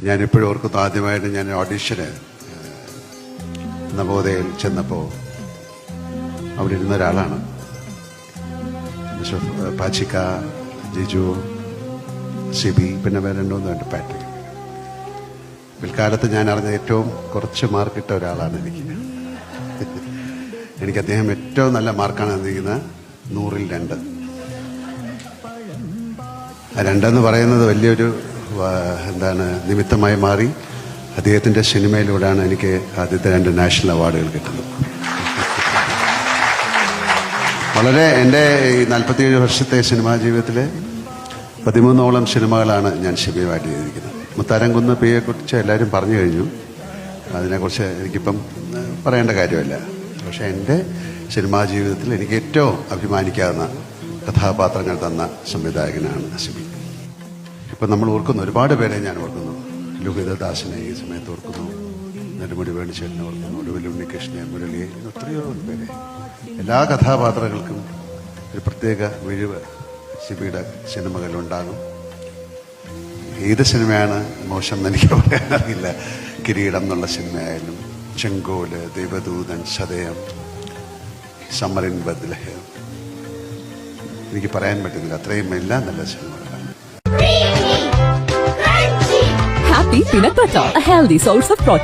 ഞാനിപ്പോഴും ഓർക്കുന്നു, ആദ്യമായിട്ട് ഞാൻ ഓഡിഷന് നവോദയയിൽ ചെന്നപ്പോൾ അവിടെ ഇരുന്ന ഒരാളാണ് പാച്ചിക്ക, ജിജു, സിബി, പിന്നെ വേറെ രണ്ടു പാട്രിക്. പിൽക്കാലത്ത് ഞാൻ അറിഞ്ഞ ഏറ്റവും കുറച്ച് മാർക്കിട്ട ഒരാളാണ് എനിക്ക് അദ്ദേഹം ഏറ്റവും നല്ല മാർക്കാണ് തന്നിരിക്കുന്നത്, 100-ൽ 2. ആ 2 പറയുന്നത് വലിയൊരു നിമിത്തമായി മാറി. അദ്ദേഹത്തിൻ്റെ സിനിമയിലൂടെയാണ് എനിക്ക് ആദ്യത്തെ 2 നാഷണൽ അവാർഡുകൾ കിട്ടുന്നത്. വളരെ എൻ്റെ ഈ 47 വർഷത്തെ സിനിമാ ജീവിതത്തിൽ 13ഓളം സിനിമകളാണ് ഞാൻ ഷിബിയുമായിട്ട് ചെയ്തിരിക്കുന്നത്. മുത്താരംകുന്ന് പിയെക്കുറിച്ച് എല്ലാവരും പറഞ്ഞു കഴിഞ്ഞു. അതിനെക്കുറിച്ച് എനിക്കിപ്പം പറയേണ്ട കാര്യമല്ല. പക്ഷേ എൻ്റെ സിനിമാ ജീവിതത്തിൽ എനിക്ക് ഏറ്റവും അഭിമാനിക്കാവുന്ന കഥാപാത്രങ്ങൾ തന്ന സംവിധായകനാണ് ഷിബി. ഇപ്പം നമ്മൾ ഓർക്കുന്നു, ഒരുപാട് പേരെ ഞാൻ ഓർക്കുന്നു. ലോഹിതദാസിനെ ഈ സമയത്ത് ഓർക്കുന്നു, നെടുമുടി വേണുചേട്ടനെ ഓർക്കുന്നു, ഒടുവിൽ ഉണ്ണികൃഷ്ണനെ, മുരളിയെ, എത്രയോ പേരെ. എല്ലാ കഥാപാത്രങ്ങൾക്കും ഒരു പ്രത്യേക വിഴിവ് ഷിബിയുടെ സിനിമകളിലുണ്ടാകും. ഏത് സിനിമയാണ് മോശം എന്ന് എനിക്ക് പറയാനറിയില്ല. കിരീടം എന്നുള്ള സിനിമയായാലും, ചെങ്കോല്, ദേവദൂതൻ, സദയം, സമ്മർ ഇൻ ബത്ലഹേം, എനിക്ക് പറയാൻ പറ്റുന്നില്ല. അത്രയും എല്ലാം നല്ല സിനിമകളാണ്. Happy Peanut Butter, a healthy source of protein.